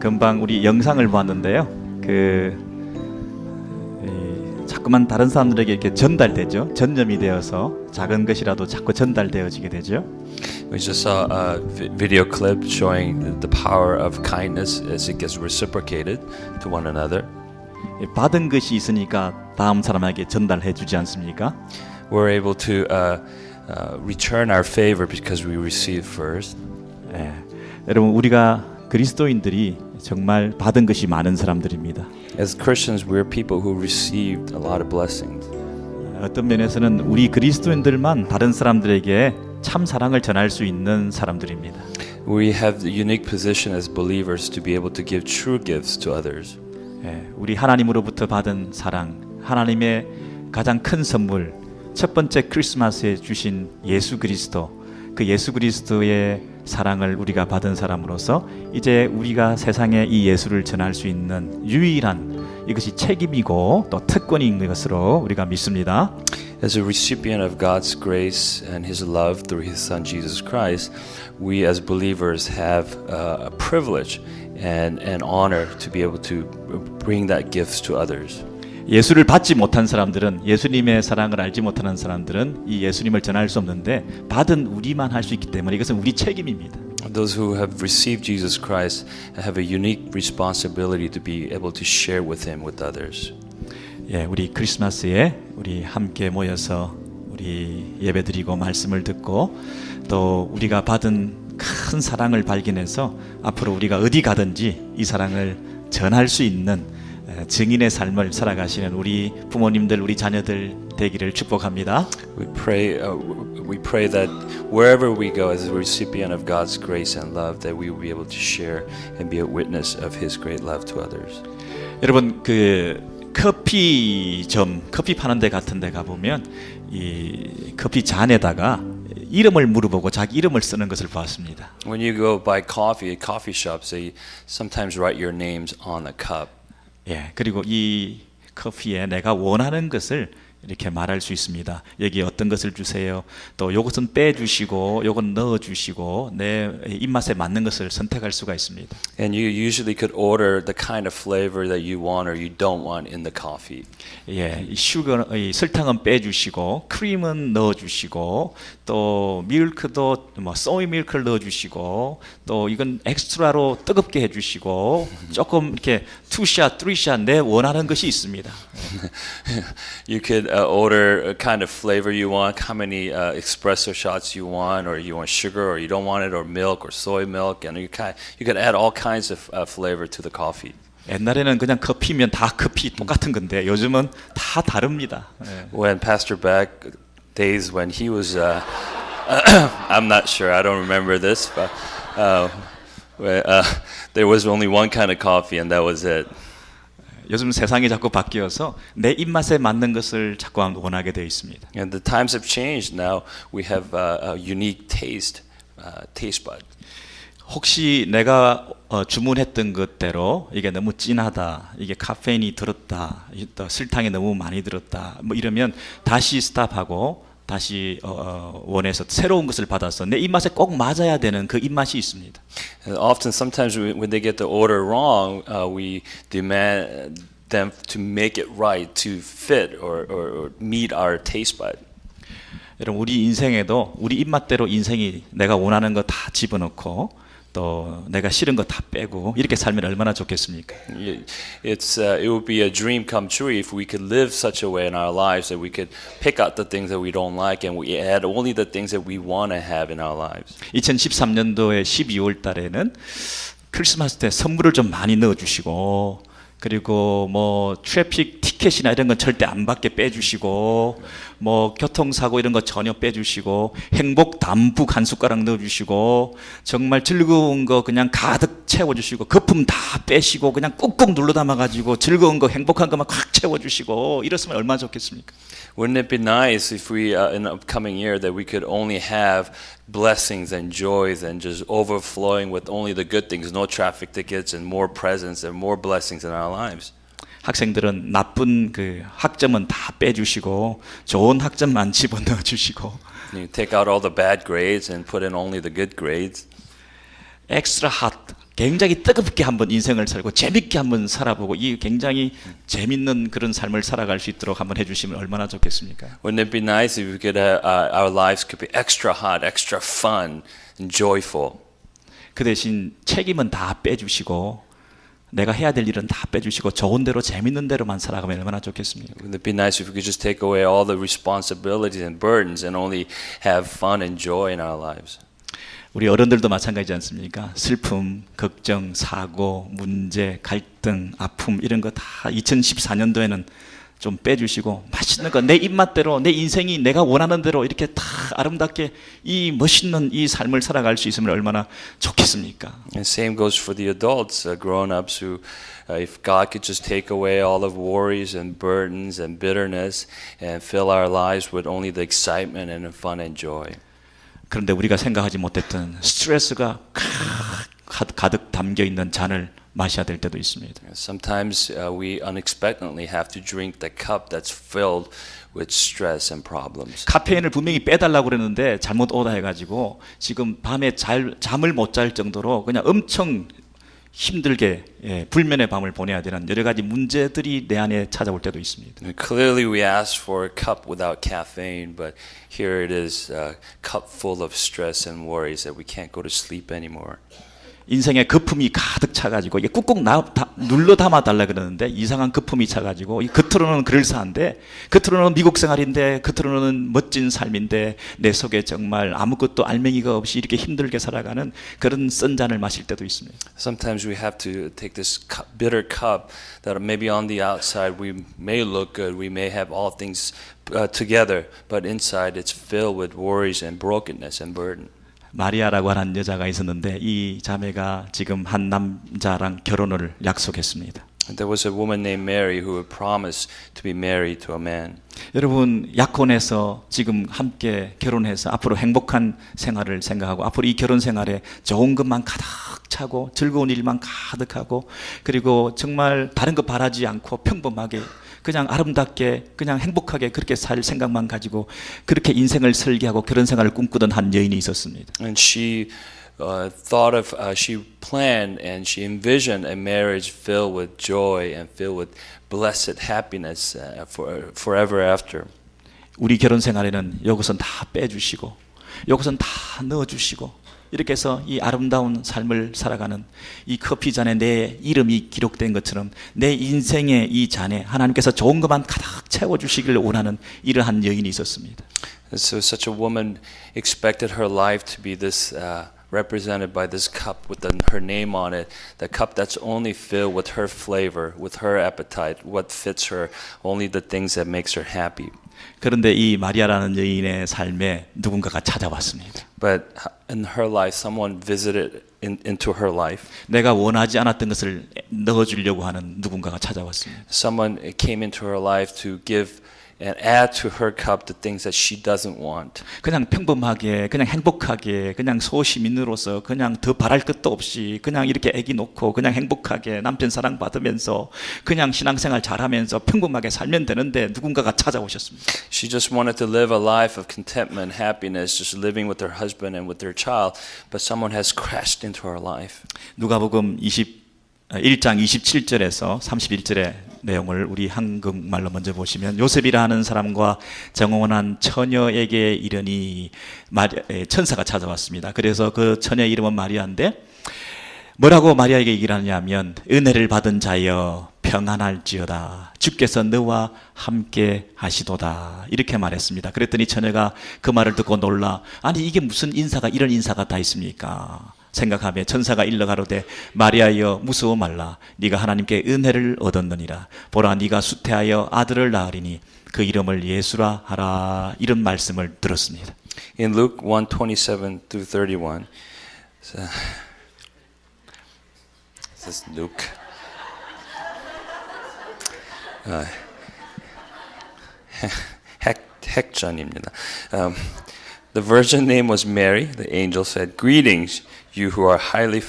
금방 우리 영상을 봤는데요. 자꾸만 다른 사람들에게 이렇게 전달되죠. 전염이 되어서 작은 것이라도 자꾸 전달되어지게 되죠. We just saw a video clip showing the power of kindness as it gets reciprocated to one another. 받은 것이 있으니까 다음 사람에게 전달해 주지 않습니까? We're able to return our favor because we receive first. 여러분, 우리가 그리스도인들이 정말 받은 것이 많은 사람들입니다. As Christians, we're people who received a lot of blessings. 어떤 면에서는 우리 그리스도인들만 다른 사람들에게 참 사랑을 전할 수 있는 사람들입니다. We have the unique position as believers to be able to give true gifts to others. 우리 하나님으로부터 받은 사랑, 하나님의 가장 큰 선물, 첫 번째 크리스마스에 주신 예수 그리스도, 그 예수 그리스도의 사랑을 우리가 받은 사람으로서 이제 우리가 세상에 이 예수를 전할 수 있는 유일한 이것이 책임이고 또 특권인 것으로 우리가 믿습니다. As a recipient of God's grace and His love through His Son Jesus Christ, we as believers have a privilege and an honor to be able to bring that gift to others. 예수를 받지 못한 사람들은, 예수님의 사랑을 알지 못하는 사람들은 이 예수님을 전할 수 없는데 받은 우리만 할 수 있기 때문에 이것은 우리 책임입니다. Those who have received Jesus Christ have a unique responsibility to be able to share with Him with others. 우리 크리스마스에 우리 함께 모여서 우리 예배드리고 말씀을 듣고 또 우리가 받은 큰 사랑을 발견해서 앞으로 우리가 어디 가든지 이 사랑을 전할 수 있는 증인의 삶을 살아가시는 우리 부모님들, 우리 자녀들 되기를 축복합니다. We pray that wherever we go as a recipient of God's grace and love, that we will be able to share and be a witness of His great love to others. 여러분, 커피 파는 데 같은 데 가보면 이 커피 잔에다가 이름을 물어보고 자기 이름을 쓰는 것을 봤습니다. When you go buy coffee at coffee shops, they sometimes write your names on the cup. 그리고 이 커피에 내가 원하는 것을 이렇게 말할 수 있습니다. 여기 어떤 것을 주세요. 또 요것은 빼주시고 요건 넣어주시고 내 입맛에 맞는 것을 선택할 수가 있습니다. And you usually could order the kind of flavor that you want or you don't want in the coffee. 이 설탕은 빼주시고 크림은 넣어주시고 또 밀크도 소이 밀크를 넣어주시고 또 이건 엑스트라로 뜨겁게 해주시고 조금 이렇게 투샷, 쓰리샷 내 원하는 것이 있습니다. You could order a kind of flavor you want, how many espresso shots you want, or you want sugar, or you don't want it, or milk, or soy milk, and you could add all kinds of flavor to the coffee. 옛날에는 그냥 커피면 다 커피 똑같은 건데 요즘은 다 다릅니다. When Pastor Beck days when he was, I'm not sure, I don't remember this, but there was only one kind of coffee, and that was it. 요즘 세상이 자꾸 바뀌어서 내 입맛에 맞는 것을 자꾸 원하게 되어 있습니다. And the times have changed now. We have a unique taste bud. 혹시 내가 주문했던 것대로 이게 너무 진하다, 이게 카페인이 들었다, 또 설탕이 너무 많이 들었다, 뭐 이러면 다시 스탑하고 다시 원해서 새로운 것을 받아서 내 입맛에 꼭 맞아야 되는 그 입맛이 있습니다. And often, sometimes when they get the order wrong, we demand them to make it right, to fit or meet our taste bud. 여러분, 우리 인생에도 우리 입맛대로 인생이 내가 원하는 거 다 집어넣고 또 내가 싫은 거 다 빼고 이렇게 살면 얼마나 좋겠습니까? It would be a dream come true if we could live such a way in our lives that we could pick out the things that we don't like and we add only the things that we want to have in our lives. 2013년도에 12월 달에는 크리스마스 때 선물을 좀 많이 넣어주시고 그리고 뭐 트래픽 티켓이나 이런 건 절대 안 받게 빼주시고 뭐 교통사고 이런 거 전혀 빼주시고 행복 담북 한 숟가락 넣어주시고 정말 즐거운 거 그냥 가득 채워주시고 거품 다 빼시고 그냥 꾹꾹 눌러 담아가지고 즐거운 거 행복한 것만 꽉 채워주시고 이랬으면 얼마나 좋겠습니까? Wouldn't it be nice if we, in the upcoming year, that we could only have blessings and joys and just overflowing with only the good things, no traffic tickets and more presents and more blessings in our lives? 학생들은 나쁜 그 학점은 다 빼주시고 좋은 학점만 집어넣어 주시고 You take out all the bad grades and put in only the good grades. 엑스트라 핫 굉장히 뜨겁게 한번 인생을 살고 재밌게 한번 살아보고 이 굉장히 재밌는 그런 삶을 살아갈 수 있도록 한번 해주시면 얼마나 좋겠습니까? Wouldn't it be nice if we could our lives could be extra hot, extra fun, and joyful? 그 대신 책임은 다 빼주시고 내가 해야 될 일은 다 빼주시고 좋은 대로 재밌는 대로만 살아가면 얼마나 좋겠습니까? Wouldn't it be nice if we could just take away all the responsibilities and burdens and only have fun and joy in our lives? 우리 어른들도 마찬가지지 않습니까? 슬픔, 걱정, 사고, 문제, 갈등, 아픔 이런 거 다 2014년도에는 좀 빼주시고 맛있는 거 내 입맛대로 내 인생이 내가 원하는 대로 이렇게 다 아름답게 이 멋있는 이 삶을 살아갈 수 있으면 얼마나 좋겠습니까? And same goes for the adults, grown-ups who, if God could just take away all of worries and burdens and bitterness and fill our lives with only the excitement and fun and joy. 그런데 우리가 생각하지 못했던 스트레스가 가득 담겨 있는 잔을 마셔야 될 때도 있습니다. Sometimes we unexpectedly have to drink the cup that's filled with stress and problems. 카페인을 분명히 빼달라고 그랬는데 잘못 오다해가지고 지금 밤에 잠을 못 잘 정도로 그냥 엄청 힘들게 불면의 밤을 보내야 되는 여러 가지 문제들이 내 안에 찾아올 때도 있습니다. And clearly we asked for a cup without caffeine, but here it is, a cup full of stress and worries that we can't go to sleep anymore. 인생에 거품이 가득 차가지고 이게 꾹꾹 눌러 담아 달라 그러는데 이상한 거품이 차가지고 이 겉으로는 그럴싸한데 겉으로는 미국 생활인데 겉으로는 멋진 삶인데 내 속에 정말 아무것도 알맹이가 없이 이렇게 힘들게 살아가는 그런 쓴 잔을 마실 때도 있습니다. Sometimes we have to take this bitter cup that maybe on the outside we may look good, we may have all things together, but inside it's filled with worries and brokenness and burden. 마리아라고 하는 여자가 있었는데 이 자매가 지금 한 남자랑 결혼을 약속했습니다. There was a woman named Mary who had promised to be married to a man. 여러분 약혼해서 지금 함께 결혼해서 앞으로 행복한 생활을 생각하고 앞으로 이 결혼 생활에 좋은 것만 가득 차고 즐거운 일만 가득하고 그리고 정말 다른 거 바라지 않고 평범하게 그냥 아름답게 그냥 행복하게 그렇게 살 생각만 가지고 그렇게 인생을 설계하고 결혼 생활을 꿈꾸던 한 여인이 있었습니다. And she she planned and she envisioned a marriage filled with joy and filled with blessed happiness forever after. 우리 결혼 생활에는 이것은 다 빼주시고 이것은 다 넣어주시고 이렇게 해서 이 아름다운 삶을 살아가는 이 커피 잔에 내 이름이 기록된 것처럼 내 인생의 이 잔에 하나님께서 좋은 것만 가득 채워주시기를 원하는 이러한 여인이 있었습니다. So such a woman expected her life to be this represented by this cup with her name on it, the cup that's only filled with her flavor, with her appetite, what fits her, only the things that makes her happy. 그런데 이 마리아라는 여인의 삶에 누군가가 찾아왔습니다. But in her life, someone visited into her life. 내가 원하지 않았던 것을 넣어주려고 하는 누군가가 찾아왔습니다. Someone came into her life to give and add to her cup the things that she doesn't want. 그냥 평범하게, 그냥 행복하게, 그냥 소시민으로서 그냥 더 바랄 것도 없이 그냥 이렇게 애기 놓고 그냥 행복하게 남편 사랑 받으면서 그냥 신앙생활 잘하면서 평범하게 살면 되는데 누군가가 찾아오셨습니다. She just wanted to live a life of contentment, happiness, just living with her husband and with their child, but someone has crashed into her life. 누가복음 1장 27절에서 31절의 내용을 우리 한국말로 먼저 보시면 요셉이라 하는 사람과 정혼한 처녀에게 이르니 천사가 찾아왔습니다. 그래서 그 처녀의 이름은 마리아인데 뭐라고 마리아에게 얘기를 하냐면 은혜를 받은 자여 평안할지어다 주께서 너와 함께 하시도다 이렇게 말했습니다. 그랬더니 처녀가 그 말을 듣고 놀라 아니 이게 무슨 인사가 이런 인사가 다 있습니까? 생각하며 천사가 일러가로되 마리아여 무서워 말라 네가 하나님께 은혜를 얻었느니라 보라 네가 수태하여 아들을 낳으리니 그 이름을 예수라 하라 이런 말씀을 들었습니다. In Luke 1:27 through 31, this is Luke. 핵전입니다. The virgin name was Mary. The angel said, "Greetings, you who are highly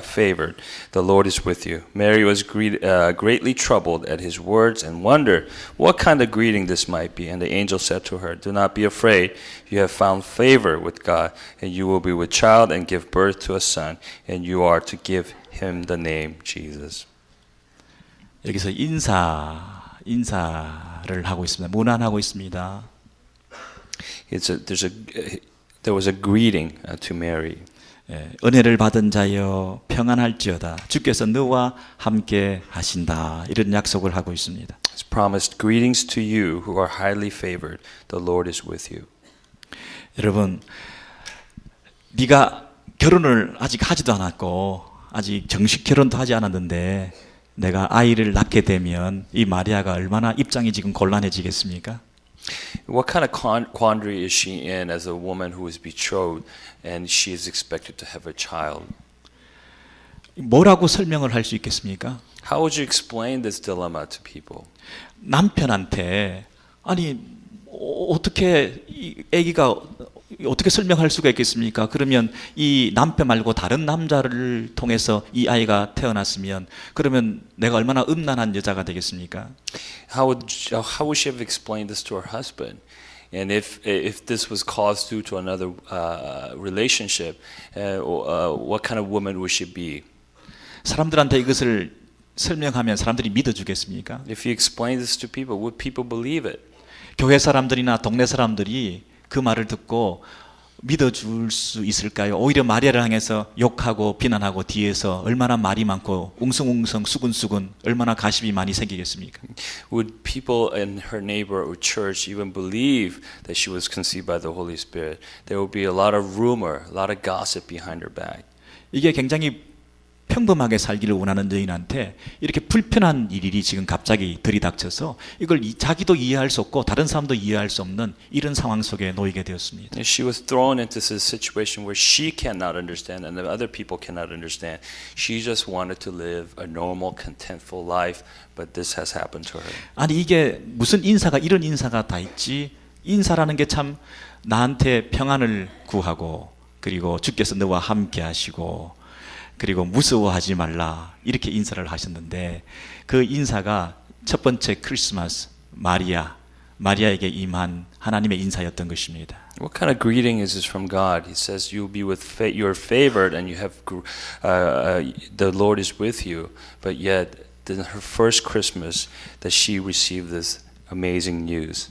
favored. The Lord is with you." Mary was greatly troubled at his words and wondered what kind of greeting this might be. And the angel said to her, "Do not be afraid. You have found favor with God, and you will be with child and give birth to a son, and you are to give him the name Jesus." 여기서 인사를 하고 있습니다. 문안하고 있습니다. There was a greeting to Mary. 예, 은혜를 받은 자여 평안할지어다. 주께서 너와 함께 하신다. 이런 약속을 하고 있습니다. It's promised, "Greetings to you who are highly favored. The Lord is with you." 여러분, 네가 결혼을 아직 하지도 않았고 아직 정식 결혼도 하지 않았는데 내가 아이를 낳게 되면 이 마리아가 얼마나 입장이 지금 곤란해지겠습니까? What kind of quandary is she in as a woman who is betrothed and she is expected to have a child? 뭐라고 설명을 할 수 있겠습니까? How would you explain this dilemma to people? 남편한테 아니 어떻게 이 아기가 어떻게 설명할 수가 있겠습니까? 그러면 이 남편 말고 다른 남자를 통해서 이 아이가 태어났으면 그러면 내가 얼마나 음란한 여자가 되겠습니까? How would she have explained this to her husband? And if this was caused due to another relationship, what kind of woman would she be? 사람들한테 이것을 설명하면 사람들이 믿어주겠습니까? If you explain this to people, would people believe it? 교회 사람들이나 동네 사람들이 그 말을 듣고 믿어줄 수 있을까요? 오히려 마리아를 향해서 욕하고 비난하고 뒤에서 얼마나 말이 많고 웅성웅성 수근수근 얼마나 가십이 많이 생기겠습니까? Would people in her neighborhood church even believe that she was conceived by the Holy Spirit? There would be a lot of rumor, a lot of gossip behind her back. 이게 굉장히 평범하게 살기를 원하는 여인한테 이렇게 불편한 일이 지금 갑자기 들이닥쳐서 이걸 자기도 이해할 수 없고 다른 사람도 이해할 수 없는 이런 상황 속에 놓이게 되었습니다. She was thrown into this situation where she cannot understand and the other people cannot understand. She just wanted to live a normal, contentful life, but this has happened to her. 아니 이게 무슨 인사가 이런 인사가 다 있지? 인사라는 게 참 나한테 평안을 구하고 그리고 주께서 너와 함께 하시고 그리고 무서워하지 말라 이렇게 인사를 하셨는데 그 인사가 첫 번째 크리스마스 마리아에게 임한 하나님의 인사였던 것입니다. What kind of greeting is this from God? He says you'll be with you're favored and you have the Lord is with you. But yet, in her first Christmas, that she received this amazing news.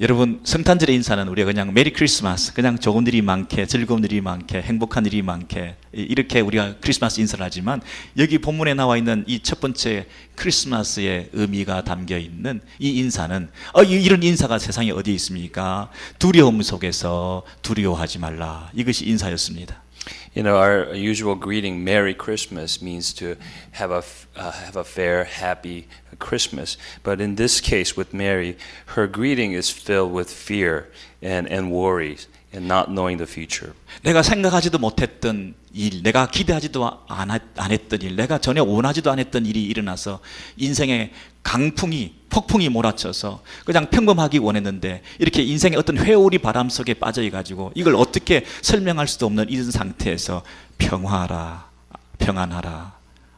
여러분 성탄절의 인사는 우리가 그냥 메리 크리스마스 그냥 좋은 일이 많게 즐거운 일이 많게 행복한 일이 많게 이렇게 우리가 크리스마스 인사를 하지만 여기 본문에 나와 있는 이 첫 번째 크리스마스의 의미가 담겨 있는 이 인사는 이런 인사가 세상에 어디 있습니까? 두려움 속에서 두려워하지 말라 이것이 인사였습니다. You know, our usual greeting, Merry Christmas, means to have a fair, happy Christmas. But in this case, with Mary, her greeting is filled with fear and worries and not knowing the future. 내가 생각하지도 못했던 일, 내가 기대하지도 안 했던 일, 내가 전혀 원하지도 않았던 일이 일어나서 인생의 폭풍이 몰아쳐서 그냥 평범하기 원했는데 이렇게 인생의 어떤 회오리 바람 속에 빠져가지고 이걸 어떻게 설명할 수도 없는 이런 상태에서 평안하라,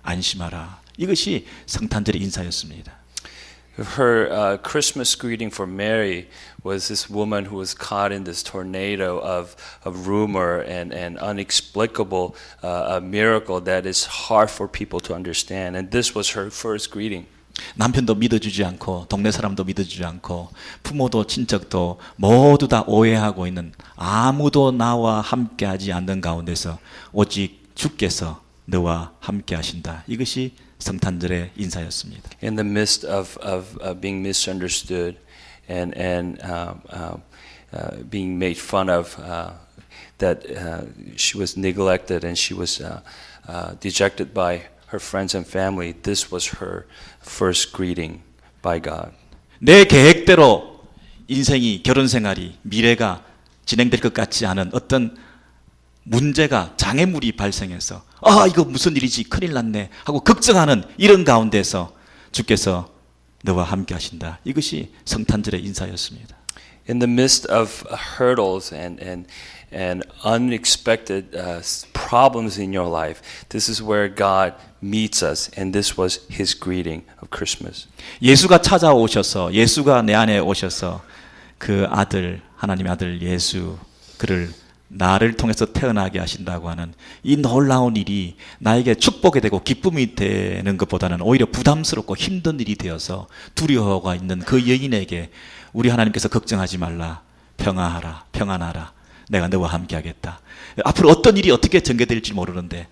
안심하라 이것이 성탄절의 인사였습니다. Her Christmas greeting for Mary was this woman who was caught in this tornado of rumor and unexplicable miracle that is hard for people to understand. And this was her first greeting. 남편도 믿어주지 않고 동네 사람도 믿어주지 않고 부모도 친척도 모두 다 오해하고 있는 아무도 나와 함께하지 않는 가운데서 오직 주께서 너와 함께하신다. 이것이 성탄절의 인사였습니다. In the midst of being misunderstood and being made fun of, that she was neglected and she was dejected by her friends and family, this was her first greeting by God. 내 계획대로 인생이 결혼 생활이 미래가 진행될 것 같지 않은 어떤 문제가 장애물이 발생해서 이거 무슨 일이지 큰일 났네 하고 걱정하는 이런 가운데서 주께서 너와 함께 하신다. 이것이 성탄절의 인사였습니다. In the midst of hurdles and unexpected problems in your life, this is where God meets us, and this was His greeting of Christmas. 예수가 찾아오셔서 예수가 내 안에 오셔서 그 아들 하나님의 아들 예수 그를 나를 통해서 태어나게 하신다고 하는 이 놀라운 일이 나에게 축복이 되고 기쁨이 되는 것보다는 오히려 부담스럽고 힘든 일이 되어서 두려워가 있는 그 여인에게 우리 하나님께서 걱정하지 말라 평안하라 평안하라 내가 너와 함께 하겠다. 앞으로 어떤 일이 어떻게 전개될지 모르는데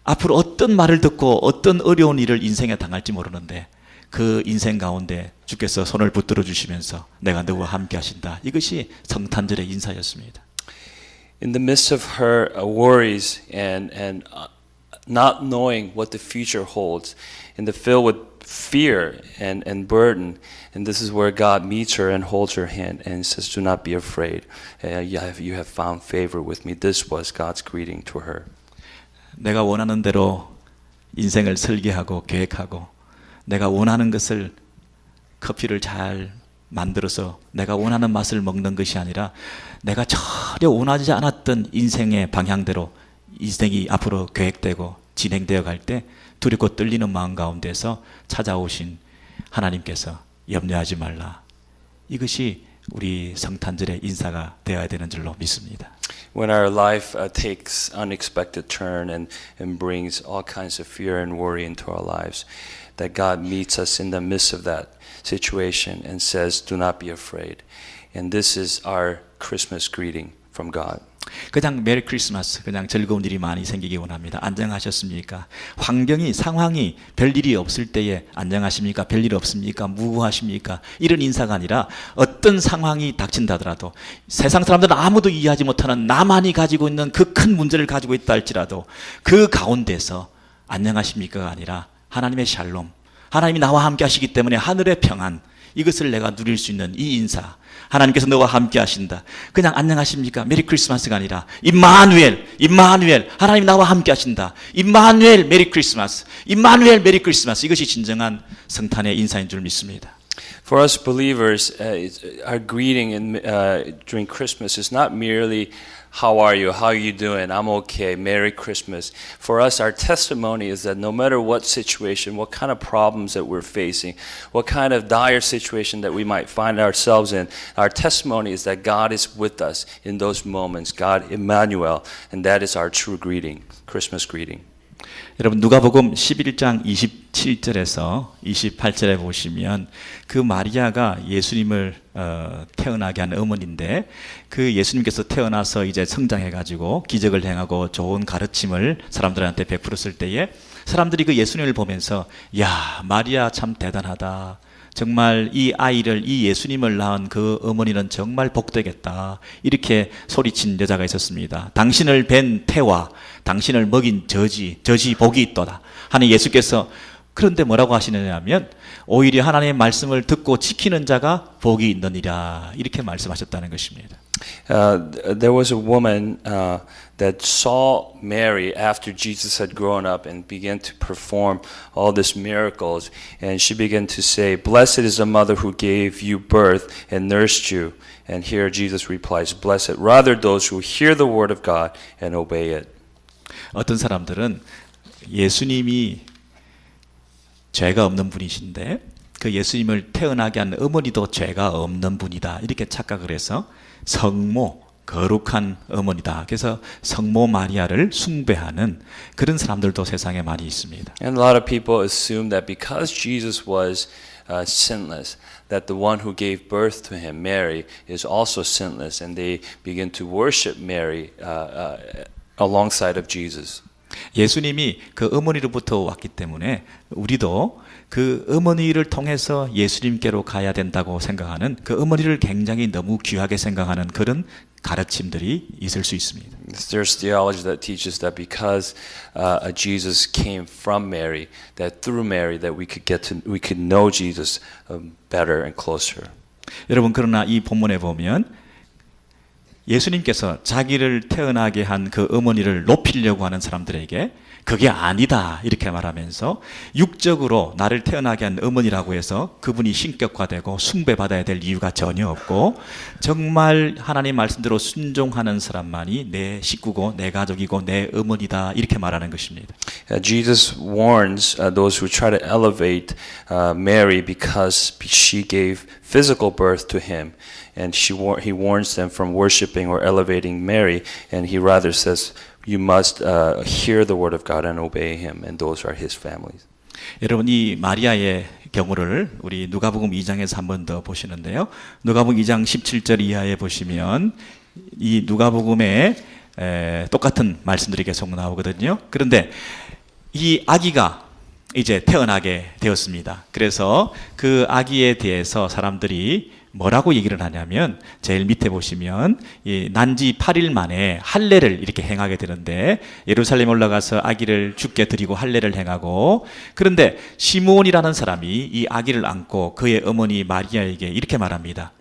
앞으로 어떤 말을 듣고 어떤 어려운 일을 인생에 당할지 모르는데 그 인생 가운데 주께서 손을 붙들어 주시면서 내가 너와 함께 하신다. 이것이 성탄절의 인사였습니다. In the midst of her worries and not knowing what the future holds, and the filled with fear and burden, and this is where God meets her and holds her hand and says, "Do not be afraid. You have found favor with me." This was God's greeting to her. 내가 원하는 대로 인생을 설계하고 계획하고 내가 원하는 것을 커피를 잘 만들어서 내가 원하는 맛을 먹는 것이 아니라 내가 전혀 원하지 않았던 인생의 방향대로 인생이 앞으로 계획되고 진행되어 갈 때 두렵고 떨리는 마음 가운데서 찾아오신 하나님께서 염려하지 말라. 이것이 우리 성탄절의 인사가 되어야 되는 줄로 믿습니다. When our life takes unexpected turn and brings all kinds of fear and worry into our lives, that God meets us in the midst of that situation and says, "Do not be afraid." And this is our Christmas greeting from God. 그냥 메리 크리스마스, 그냥 즐거운 일이 많이 생기기 원합니다. 안녕하셨습니까? 환경이, 상황이 별일이 없을 때에 안녕하십니까? 별일 없습니까? 무구하십니까? 이런 인사가 아니라 어떤 상황이 닥친다더라도 세상 사람들은 아무도 이해하지 못하는 나만이 가지고 있는 그 큰 문제를 가지고 있다 할지라도 그 가운데서 안녕하십니까가 아니라 하나님의 샬롬, 하나님이 나와 함께 하시기 때문에 하늘의 평안, 이것을 내가 누릴 수 있는 이 인사, 하나님께서 너와 함께 하신다. 그냥 안녕하십니까? 메리 크리스마스가 아니라 임마누엘, 임마누엘, 하나님 나와 함께 하신다. 임마누엘 메리 크리스마스, 임마누엘 메리 크리스마스. 이것이 진정한 성탄의 인사인 줄 믿습니다. For us believers, our greeting during Christmas is not merely "How are you? How are you doing? I'm okay. Merry Christmas." For us, our testimony is that no matter what situation, what kind of problems that we're facing, what kind of dire situation that we might find ourselves in, our testimony is that God is with us in those moments. God, Emmanuel, and that is our true greeting, Christmas greeting. 여러분 누가복음 11장 27절에서 28절에 보시면 그 마리아가 예수님을 태어나게 한 어머니인데 그 예수님께서 태어나서 이제 성장해 가지고 기적을 행하고 좋은 가르침을 사람들한테 베풀었을 때에 사람들이 그 예수님을 보면서 야 마리아 참 대단하다. 정말 이 아이를 이 예수님을 낳은 그 어머니는 정말 복되겠다. 이렇게 소리친 여자가 있었습니다. 당신을 뵌 태와 당신을 먹인 저지 복이 있도다 하는 예수께서 그런데 뭐라고 하시느냐면 오히려 하나님의 말씀을 듣고 지키는 자가 복이 있느니라 이렇게 말씀하셨다는 것입니다. There was a woman that saw Mary after Jesus had grown up and began to perform all these miracles, and she began to say, "Blessed is the mother who gave you birth and nursed you." And here Jesus replies, "Blessed rather those who hear the word of God and obey it." 어떤 사람들은 예수님이 죄가 없는 분이신데 그 예수님을 태어나게 한 어머니도 죄가 없는 분이다 이렇게 착각을 해서 성모, 거룩한 어머니다. 그래서 성모 마리아를 숭배하는 그런 사람들도 세상에 많이 있습니다. And a lot of people assume that because Jesus was sinless, that the one who gave birth to him, Mary, is also sinless, and they begin to worship Mary alongside of Jesus. 예수님이 그 어머니로부터 왔기 때문에 우리도 그 어머니를 통해서 예수님께로 가야 된다고 생각하는 그 어머니를 굉장히 너무 귀하게 생각하는 그런 가르침들이 있을 수 있습니다. There's theology that teaches that because Jesus came from Mary, that through Mary that we could know Jesus better and closer. 여러분 그러나 이 본문에 보면 예수님께서 자기를 태어나게 한 그 어머니를 높이려고 하는 사람들에게 그게 아니다 이렇게 말하면서 육적으로 나를 태어나게 한 어머니라고 해서 그분이 신격화되고 숭배받아야 될 이유가 전혀 없고 정말 하나님 말씀대로 순종하는 사람만이 내 식구고 내 가족이고 내 어머니다 이렇게 말하는 것입니다. Jesus warns those who try to elevate Mary because she gave physical birth to him, and he warns them from worshiping or elevating Mary, and he rather says, you must hear the word of God and obey him, and those are his families. 여러분 이 마리아의 경우를 우리 누가복음 2장에서 한 번 더 보시는데요. 누가복음 2장 17절 이하에 보시면 이 누가복음에 똑같은 말씀들이 계속 나오거든요. 그런데 이 아기가 이제 태어나게 되었습니다. 그래서 그 아기에 대해서 사람들이 뭐라고 얘기를 하냐면 제일 밑에 보시면 난지 8일 만에 할례를 이렇게 행하게 되는데 예루살렘 올라가서 아기를 주께 드리고 할례를 행하고 그런데 시므온이라는 사람이 이 아기를 안고 그의 어머니 마리아에게 이렇게 말합니다.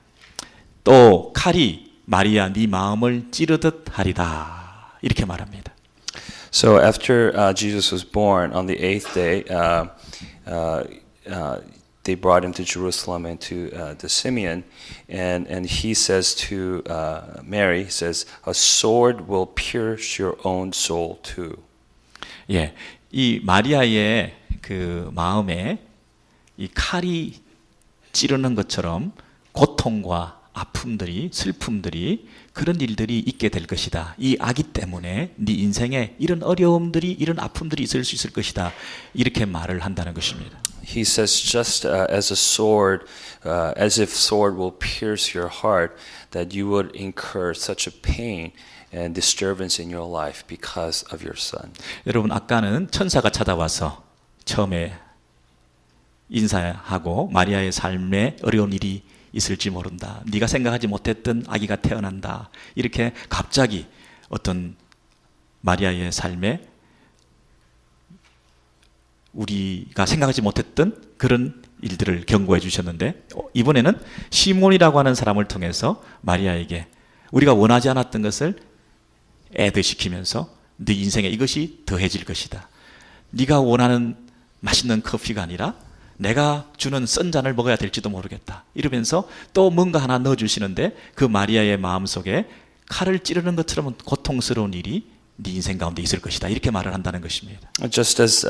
또 칼이 마리아 네 마음을 찌르듯 하리다 이렇게 말합니다. So after Jesus was born on the 8th day, they brought him to Jerusalem and to the Simeon, and he says to Mary, he says, a sword will pierce your own soul too. 예, 이 마리아의 그 마음에 이 칼이 찌르는 것처럼 고통과 아픔들이 슬픔들이 그런 일들이 있게 될 것이다. 이 아기 때문에 네 인생에 이런 어려움들이 이런 아픔들이 있을 수 있을 것이다. 이렇게 말을 한다는 것입니다. He says, just as a sword, as if sword will pierce your heart, that you would incur such a pain and disturbance in your life because of your son. 여러분 아까는 천사가 찾아와서 처음에 인사하고 마리아의 삶에 어려운 일이 있을지 모른다. 네가 생각하지 못했던 아기가 태어난다. 이렇게 갑자기 어떤 마리아의 삶에 우리가 생각하지 못했던 그런 일들을 경고해 주셨는데 이번에는 시몬이라고 하는 사람을 통해서 마리아에게 우리가 원하지 않았던 것을 애드시키면서 네 인생에 이것이 더해질 것이다. 네가 원하는 맛있는 커피가 아니라 내가 주는 쓴 잔을 먹어야 될지도 모르겠다. 이러면서 또 뭔가 하나 넣어주시는데 그 마리아의 마음속에 칼을 찌르는 것처럼 고통스러운 일이 네 인생 가운데 있을 것이다. 이렇게 말을 한다는 것입니다. Just as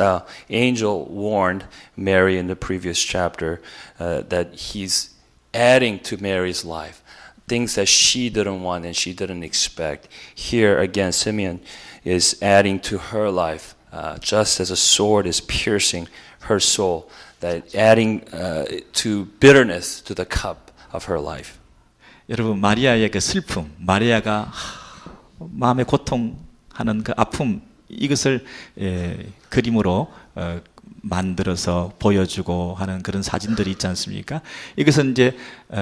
angel warned Mary in the previous chapter that he's adding to Mary's life things that she didn't want and she didn't expect. Here again, Simeon is adding to her life just as a sword is piercing her soul. That adding to bitterness to the cup of her life. 여러분 마리아의 그 슬픔, 마리아가 마음의 고통하는 그 아픔 이것을 그림으로 만들어서 보여주고 하는 그런 사진들이 있지 않습니까? 이것은 이제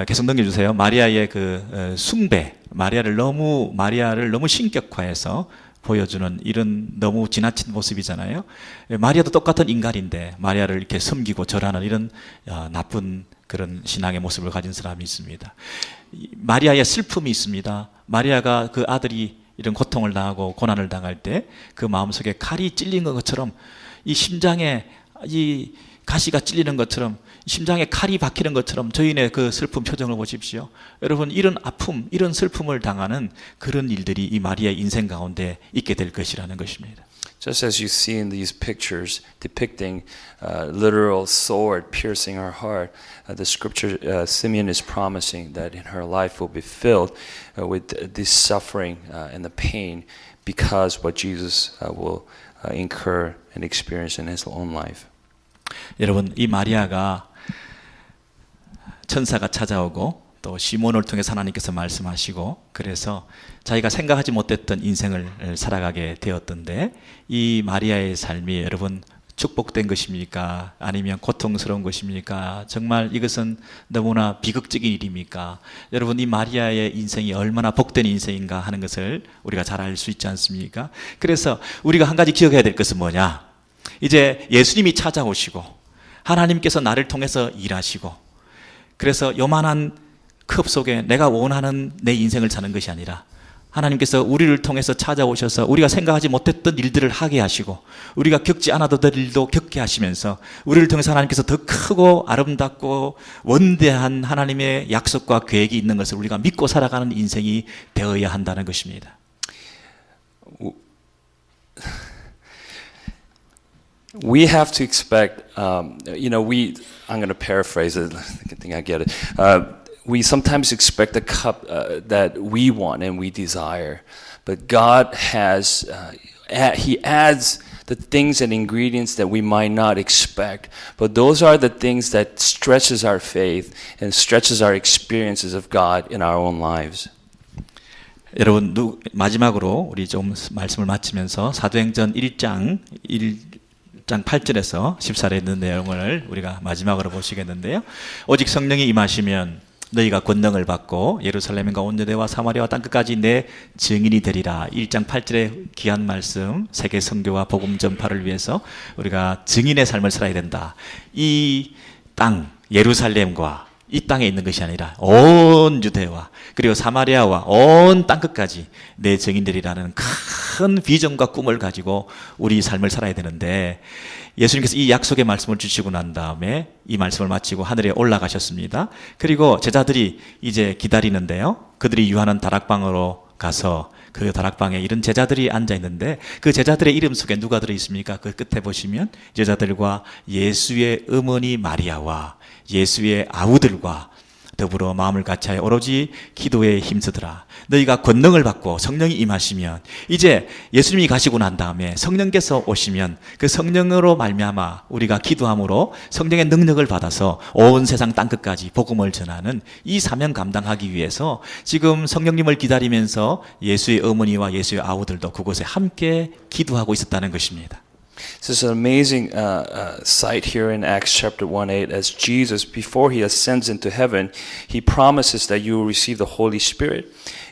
계속 넘겨주세요. 마리아의 그 숭배, 마리아를 너무 신격화해서 보여주는 이런 너무 지나친 모습이잖아요. 마리아도 똑같은 인간인데 마리아를 이렇게 섬기고 절하는 이런 나쁜 그런 신앙의 모습을 가진 사람이 있습니다. 마리아의 슬픔이 있습니다. 마리아가 그 아들이 이런 고통을 당하고 고난을 당할 때 그 마음속에 칼이 찔린 것처럼 이 심장에 이 가시가 찔리는 것처럼 심장에 칼이 박히는 것처럼 저희의 그 슬픈 표정을 보십시오. 여러분 이런 아픔, 이런 슬픔을 당하는 그런 일들이 이 마리아의 인생 가운데 있게 될 것이라는 것입니다. Just as you see in these pictures depicting literal sword piercing her heart, the scripture Simeon is promising that in her life will be filled with this suffering and the pain because what Jesus will incur and experience in his own life. 여러분 이 마리아가 천사가 찾아오고 또 시몬을 통해서 하나님께서 말씀하시고 그래서 자기가 생각하지 못했던 인생을 살아가게 되었던데 이 마리아의 삶이 여러분 축복된 것입니까? 아니면 고통스러운 것입니까? 정말 이것은 너무나 비극적인 일입니까? 여러분 이 마리아의 인생이 얼마나 복된 인생인가 하는 것을 우리가 잘 알 수 있지 않습니까? 그래서 우리가 한 가지 기억해야 될 것은 뭐냐? 이제 예수님이 찾아오시고 하나님께서 나를 통해서 일하시고 그래서 요만한 컵 속에 내가 원하는 내 인생을 사는 것이 아니라 하나님께서 우리를 통해서 찾아오셔서 우리가 생각하지 못했던 일들을 하게 하시고 우리가 겪지 않아도 될 일도 겪게 하시면서 우리를 통해서 하나님께서 더 크고 아름답고 원대한 하나님의 약속과 계획이 있는 것을 우리가 믿고 살아가는 인생이 되어야 한다는 것입니다. We have to expect, I'm going to paraphrase it. I think I get it. We sometimes expect the cup that we want and we desire, but God has, He adds the things and ingredients that we might not expect. But those are the things that stretches our faith and stretches our experiences of God in our own lives. 여러분 마지막으로 우리 좀 말씀을 마치면서 사도행전 1장 8절에서 14절에 있는 내용을 우리가 마지막으로 보시겠는데요. 오직 성령이 임하시면 너희가 권능을 받고 예루살렘과 온 유대와 사마리아와 땅끝까지 내 증인이 되리라. 1장 8절의 귀한 말씀, 세계 선교와 복음 전파를 위해서 우리가 증인의 삶을 살아야 된다. 이 땅 예루살렘과 이 땅에 있는 것이 아니라 온 유대와 그리고 사마리아와 온 땅끝까지 내 증인들이라는 큰 비전과 꿈을 가지고 우리 삶을 살아야 되는데 예수님께서 이 약속의 말씀을 주시고 난 다음에 이 말씀을 마치고 하늘에 올라가셨습니다. 그리고 제자들이 이제 기다리는데요. 그들이 유하는 다락방으로 가서 그 다락방에 이런 제자들이 앉아 있는데 그 제자들의 이름 속에 누가 들어 있습니까? 그 끝에 보시면 제자들과 예수의 어머니 마리아와 예수의 아우들과 더불어 마음을 같이하여 오로지 기도에 힘쓰더라. 너희가 권능을 받고 성령이 임하시면 이제 예수님이 가시고 난 다음에 성령께서 오시면 그 성령으로 말미암아 우리가 기도함으로 성령의 능력을 받아서 온 세상 땅끝까지 복음을 전하는 이 사명 감당하기 위해서 지금 성령님을 기다리면서 예수의 어머니와 예수의 아우들도 그곳에 함께 기도하고 있었다는 것입니다. So it's an amazing sight here in Acts chapter 1:8 as Jesus, before he ascends into heaven, he promises that you will receive the Holy Spirit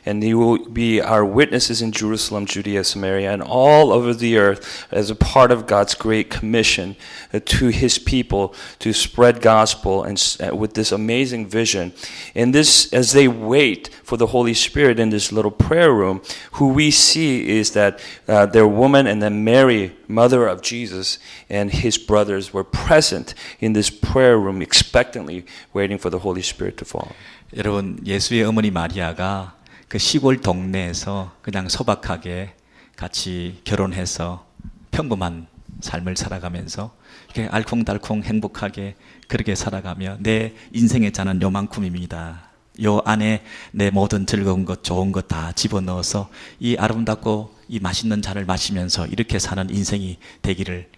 and you will be our witnesses in Jerusalem, Judea, Samaria, and all over the earth as a part of God's great commission to his people to spread gospel and with this amazing vision. And this, as they wait for the Holy Spirit in this little prayer room, who we see is that their woman and then Mary, mother of Jesus, and his brothers were present in this prayer room expectantly waiting for the Holy Spirit to fall. 여러분 예수의 어머니 마리아가 그 시골 동네에서 그냥 소박하게 같이 결혼해서 평범한 삶을 살아가면서 이렇게 알콩달콩 행복하게 그렇게 살아가며 내 인생의 잔은 요만큼입니다. 요 안에 내 모든 즐거운 것 좋은 것 다 집어넣어서 이 아름답고 이 맛있는 잔을 마시면서 이렇게 사는 인생이 되기를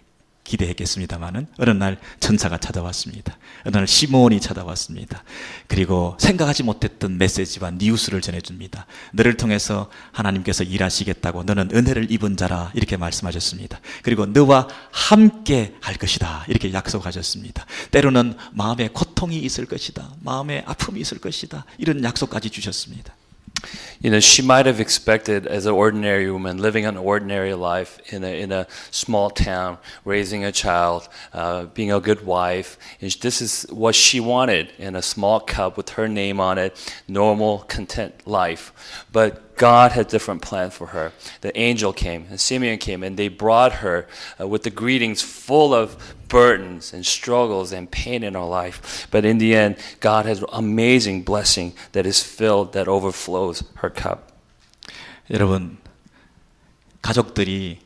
기대했겠습니다마는 어느 날 천사가 찾아왔습니다. 어느 날 시몬이 찾아왔습니다. 그리고 생각하지 못했던 메시지와 뉴스를 전해줍니다. 너를 통해서 하나님께서 일하시겠다고 너는 은혜를 입은 자라 이렇게 말씀하셨습니다. 그리고 너와 함께 할 것이다 이렇게 약속하셨습니다. 때로는 마음에 고통이 있을 것이다. 마음에 아픔이 있을 것이다. 이런 약속까지 주셨습니다. She might have expected, as an ordinary woman, living an ordinary life in a small town, raising a child, being a good wife. And this is what she wanted in a small cup with her name on it, normal, content life. But God had different plans for her. The angel came, and Simeon came, and they brought her with the greetings full of burdens and struggles and pain in her life. But in the end, God has amazing blessing that is filled, that overflows her cup. 여러분, 가족들이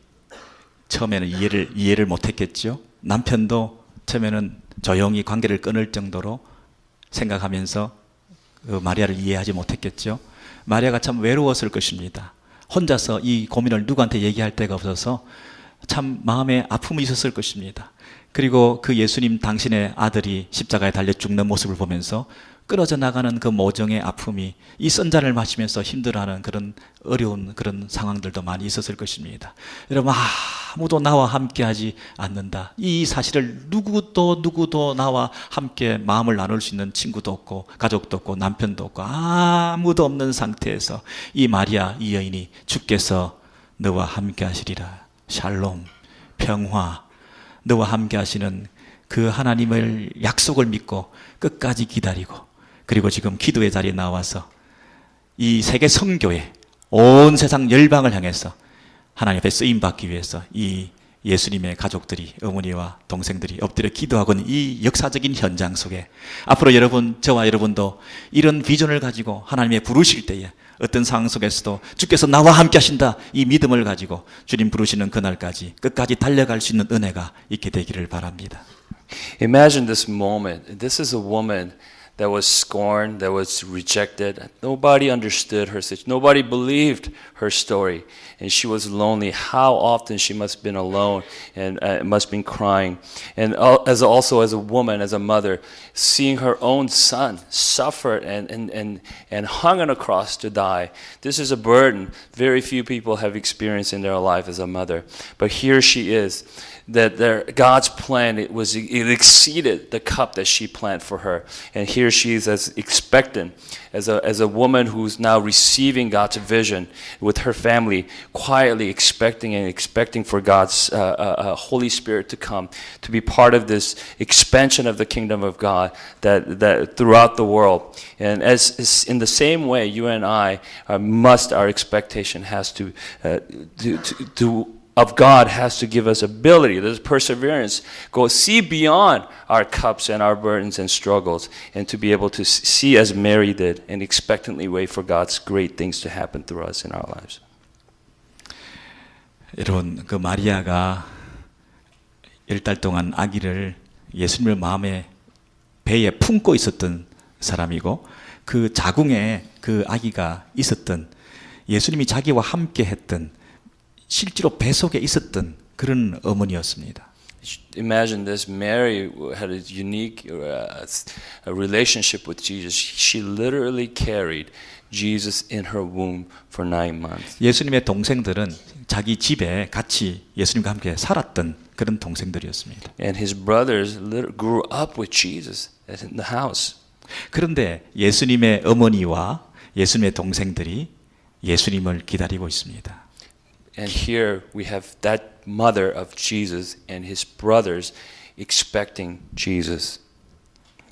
처음에는 이해를 못했겠죠. 남편도 처음에는 조용히 관계를 끊을 정도로 생각하면서 그 마리아를 이해하지 못했겠죠. 마리아가 참 외로웠을 것입니다. 혼자서 이 고민을 누구한테 얘기할 데가 없어서 참 마음에 아픔이 있었을 것입니다. 그리고 그 예수님 당신의 아들이 십자가에 달려 죽는 모습을 보면서 끊어져 나가는 그 모정의 아픔이 이 썬잔을 마시면서 힘들어하는 그런 어려운 그런 상황들도 많이 있었을 것입니다. 여러분, 아무도 나와 함께하지 않는다. 이 사실을 누구도 나와 함께 마음을 나눌 수 있는 친구도 없고 가족도 없고 남편도 없고 아무도 없는 상태에서 이 마리아 이 여인이 주께서 너와 함께 하시리라. 샬롬, 평화, 너와 함께 하시는 그 하나님을 약속을 믿고 끝까지 기다리고 그리고 지금 기도의 자리에 나와서 이 세계 선교에 온 세상 열방을 향해서 하나님 앞에 쓰임 받기 위해서 이 예수님의 가족들이, 어머니와 동생들이 엎드려 기도하고 있는 이 역사적인 현장 속에 앞으로 여러분, 저와 여러분도 이런 비전을 가지고 하나님의 부르실 때에 어떤 상황 속에서도 주께서 나와 함께 하신다, 이 믿음을 가지고 주님 부르시는 그날까지 끝까지 달려갈 수 있는 은혜가 있게 되기를 바랍니다. Imagine this moment. This is a woman that was scorned, that was rejected. Nobody understood her situation. Nobody believed her story. And she was lonely. How often she must have been alone and must have been crying. And also as a woman, as a mother, seeing her own son suffer and hung on a cross to die. This is a burden very few people have experienced in their life as a mother. But here she is. That God's plan, it exceeded the cup that she planned for her. And here she is as expectant, as a woman who's now receiving God's vision with her family, quietly expecting for God's Holy Spirit to come, to be part of this expansion of the kingdom of God that throughout the world. And as in the same way, you and I our expectation has to of God has to give us ability, this perseverance, go see beyond our cups and our burdens and struggles, and to be able to see as Mary did and expectantly wait for God's great things to happen through us in our lives. 여러분, 그 마리아가 10달 동안 아기를 예수님을 마음에 배에 품고 있었던 사람이고, 그 자궁에 그 아기가 있었던, 예수님이 자기와 함께 했던, 실제로 배 속에 있었던 그런 어머니였습니다. Imagine this. Mary had a unique relationship with Jesus. She literally carried Jesus in her womb for 9 months. 예수님의 동생들은 자기 집에 같이 예수님과 함께 살았던 그런 동생들이었습니다. And his brothers grew up with Jesus in the house. 그런데 예수님의 어머니와 예수님의 동생들이 예수님을 기다리고 있습니다. And here we have that mother of Jesus and his brothers expecting Jesus,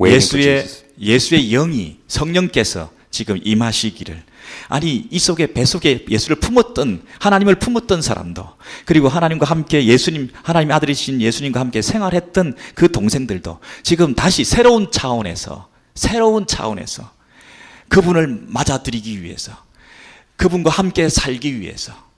waiting for Jesus. 예수의 영이, 성령께서 지금 임하시기를, 아니 이 속에 배 속에 예수를 품었던, 하나님을 품었던 사람도, 그리고 하나님과 함께 하나님의 아들이신 예수님과 함께 생활했던 그 동생들도 지금 다시 새로운 차원에서 그분을 맞아들이기 위해서, 그분과 함께 살기 위해서,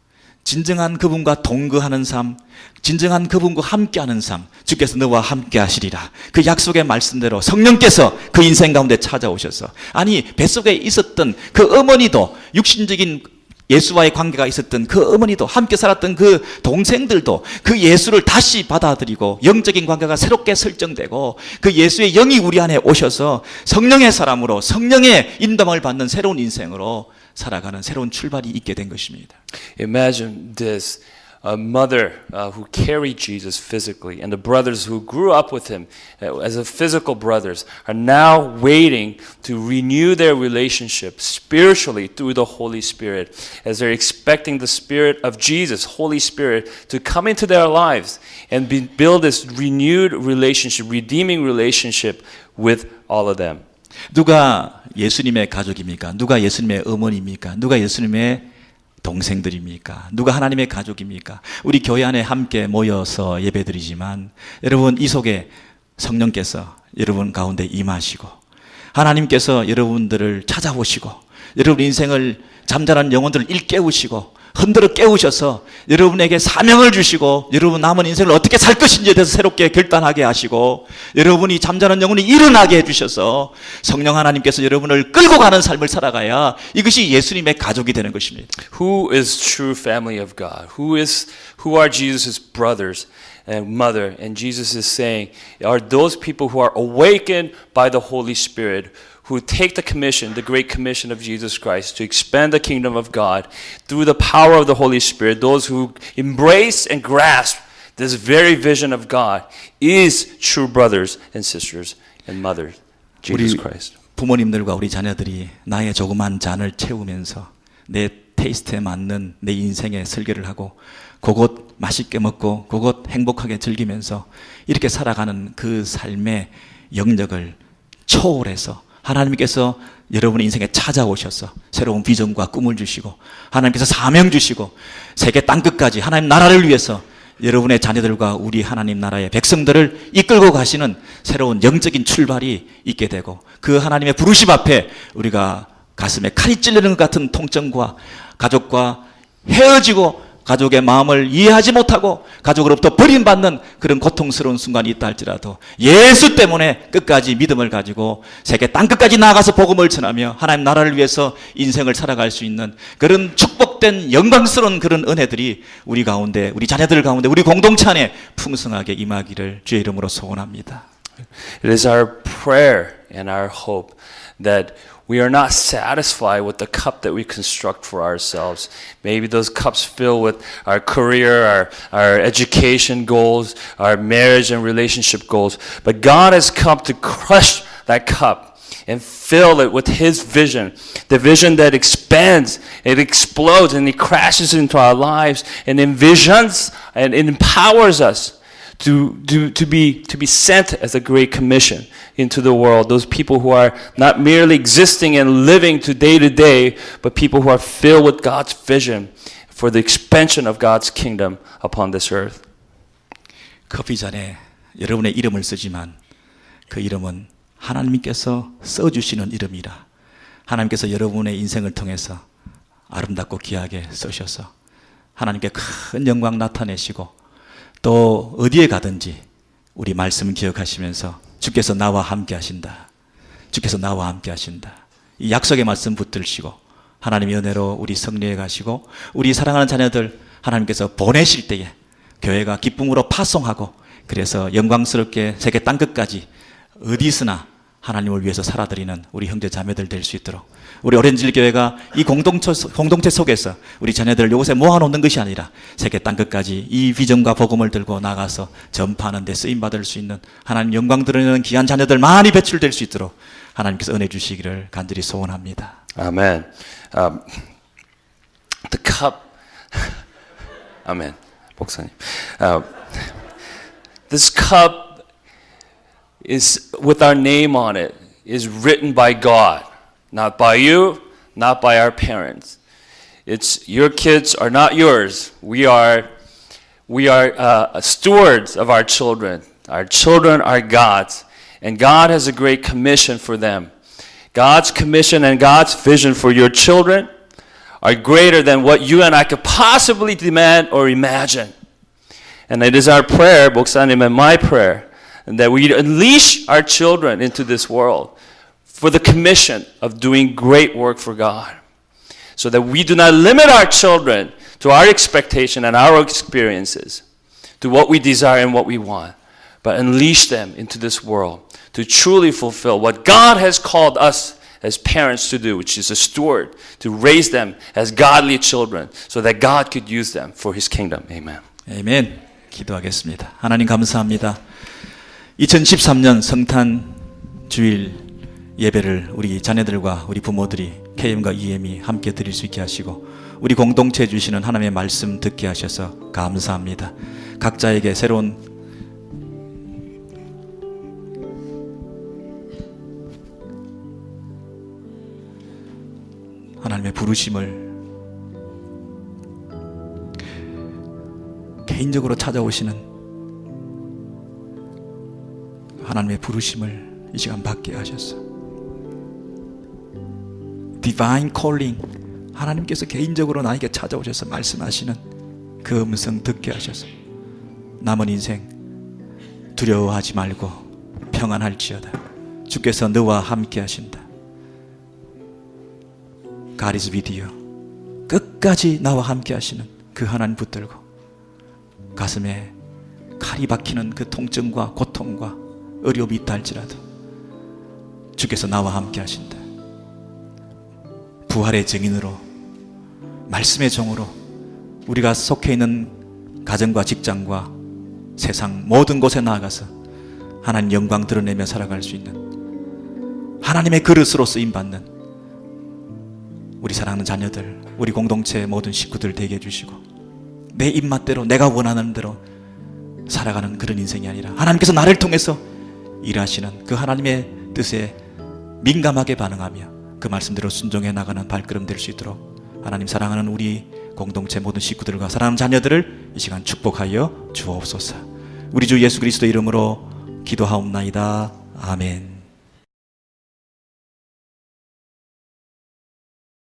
진정한 그분과 동거하는 삶, 진정한 그분과 함께하는 삶, 주께서 너와 함께 하시리라, 그 약속의 말씀대로 성령께서 그 인생 가운데 찾아오셔서, 아니 뱃속에 있었던 그 어머니도, 육신적인 예수와의 관계가 있었던 그 어머니도, 함께 살았던 그 동생들도 그 예수를 다시 받아들이고 영적인 관계가 새롭게 설정되고, 그 예수의 영이 우리 안에 오셔서 성령의 사람으로, 성령의 인도함을 받는 새로운 인생으로 살아가는 새로운 출발이 있게 된 것입니다. Imagine this. A mother who carried Jesus physically, and the brothers who grew up with him as a physical brothers are now waiting to renew their relationship spiritually through the Holy Spirit, as they're expecting the Spirit of Jesus, Holy Spirit, to come into their lives and build this renewed relationship, redeeming relationship with all of them. 누가 예수님의 가족입니까? 누가 예수님의 어머니입니까? 누가 예수님의 동생들입니까? 누가 하나님의 가족입니까? 우리 교회 안에 함께 모여서 예배드리지만, 여러분 이 속에 성령께서 여러분 가운데 임하시고, 하나님께서 여러분들을 찾아오시고, 여러분 인생을 잠자는 영혼들을 일깨우시고 흔들어 깨우셔서 여러분에게 사명을 주시고, 여러분 남은 인생을 어떻게 살 것인지에 대해서 새롭게 결단하게 하시고, 여러분이 잠자는 영혼이 일어나게 해주셔서 성령 하나님께서 여러분을 끌고 가는 삶을 살아가야 이것이 예수님의 가족이 되는 것입니다. Who is true family of God? Who are Jesus' brothers and mother? And Jesus is saying, are those people who are awakened by the Holy Spirit, who take the commission, the great commission of Jesus Christ, to expand the kingdom of God through the power of the Holy Spirit. Those who embrace and grasp this very vision of God is true brothers and sisters and mothers, Jesus Christ. 부모님들과 우리 자녀들이 나의 조그만 잔을 채우면서 내 테이스트에 맞는 내 인생의 설계를 하고, 그곳 맛있게 먹고 그곳 행복하게 즐기면서 이렇게 살아가는 그 삶의 영역을 초월해서 하나님께서 여러분의 인생에 찾아오셔서 새로운 비전과 꿈을 주시고 하나님께서 사명 주시고 세계 땅끝까지 하나님 나라를 위해서 여러분의 자녀들과 우리 하나님 나라의 백성들을 이끌고 가시는 새로운 영적인 출발이 있게 되고 그 하나님의 부르심 앞에 우리가 가슴에 칼이 찔리는 것 같은 통증과 가족과 헤어지고 가족의 마음을 이해하지 못하고 가족으로부터 버림받는 그런 고통스러운 순간이 있다 할지라도 예수 때문에 끝까지 믿음을 가지고 세계 땅끝까지 나아가서 복음을 전하며 하나님 나라를 위해서 인생을 살아갈 수 있는 그런 축복된 영광스러운 그런 은혜들이 우리 가운데, 우리 자녀들 가운데, 우리 공동체 안에 풍성하게 임하기를 주의 이름으로 소원합니다. It is our prayer and our hope that we are not satisfied with the cup that we construct for ourselves. Maybe those cups fill with our career, our education goals, our marriage and relationship goals. But God has come to crush that cup and fill it with His vision, the vision that expands, it explodes, and it crashes into our lives and envisions and it empowers us to be sent as a great commission into the world. Those people who are not merely existing and living to day, but people who are filled with God's vision for the expansion of God's kingdom upon this earth. 커피 잔에 여러분의 이름을 쓰지만 그 이름은 하나님께서 써주시는 이름이라 하나님께서 여러분의 인생을 통해서 아름답고 귀하게 쓰셔서 하나님께 큰 영광 나타내시고 또 어디에 가든지 우리 말씀 기억하시면서 주께서 나와 함께 하신다. 주께서 나와 함께 하신다. 이 약속의 말씀 붙들시고 하나님의 은혜로 우리 성리에 가시고 우리 사랑하는 자녀들 하나님께서 보내실 때에 교회가 기쁨으로 파송하고 그래서 영광스럽게 세계 땅끝까지 어디서나 하나님을 위해서 살아드리는 우리 형제 자매들 될 수 있도록 우리 오렌지힐 교회가 이 공동체 속에서 우리 자녀들을 이곳에 모아놓는 것이 아니라 세계 땅끝까지 이 비전과 복음을 들고 나가서 전파하는 데 쓰임받을 수 있는 하나님 영광 드러내는 귀한 자녀들 많이 배출될 수 있도록 하나님께서 은혜 주시기를 간절히 소원합니다. Amen. The cup. Amen. 목사님. This cup is with our name on it, is written by God, not by you, not by our parents. It's your kids are not yours. We are stewards of our children. Our children are God's, and God has a great commission for them. God's commission and God's vision for your children are greater than what you and I could possibly demand or imagine. And it is our prayer, 목사님, and my prayer, that we unleash our children into this world for the commission of doing great work for God, so that we do not limit our children to our expectation and our experiences, to what we desire and what we want, but unleash them into this world to truly fulfill what God has called us as parents to do, which is a steward, to raise them as godly children, so that God could use them for His kingdom. Amen. 아멘. 기도하겠습니다. 하나님 감사합니다. 2013년 성탄 주일 예배를 우리 자녀들과 우리 부모들이 KM과 EM이 함께 드릴 수 있게 하시고 우리 공동체에 주시는 하나님의 말씀 듣게 하셔서 감사합니다. 각자에게 새로운 하나님의 부르심을 개인적으로 찾아오시는 하나님의 부르심을 이 시간 받게 하셔서 Divine Calling, 하나님께서 개인적으로 나에게 찾아오셔서 말씀하시는 그 음성 듣게 하셔서 남은 인생 두려워하지 말고 평안할지어다. 주께서 너와 함께 하신다. God is with you. 끝까지 나와 함께 하시는 그 하나님 붙들고 가슴에 칼이 박히는 그 통증과 고통과 어려움이 있다 할지라도 주께서 나와 함께 하신다. 부활의 증인으로 말씀의 종으로 우리가 속해 있는 가정과 직장과 세상 모든 곳에 나아가서 하나님 영광 드러내며 살아갈 수 있는 하나님의 그릇으로 쓰임받는 우리 사랑하는 자녀들, 우리 공동체의 모든 식구들 되게 해주시고 내 입맛대로 내가 원하는 대로 살아가는 그런 인생이 아니라 하나님께서 나를 통해서 일하시는 그 하나님의 뜻에 민감하게 반응하며 그 말씀대로 순종해 나가는 발걸음 될 수 있도록 하나님 사랑하는 우리 공동체 모든 식구들과 사랑하는 자녀들을 이 시간 축복하여 주옵소서. 우리 주 예수 그리스도 이름으로 기도하옵나이다. 아멘.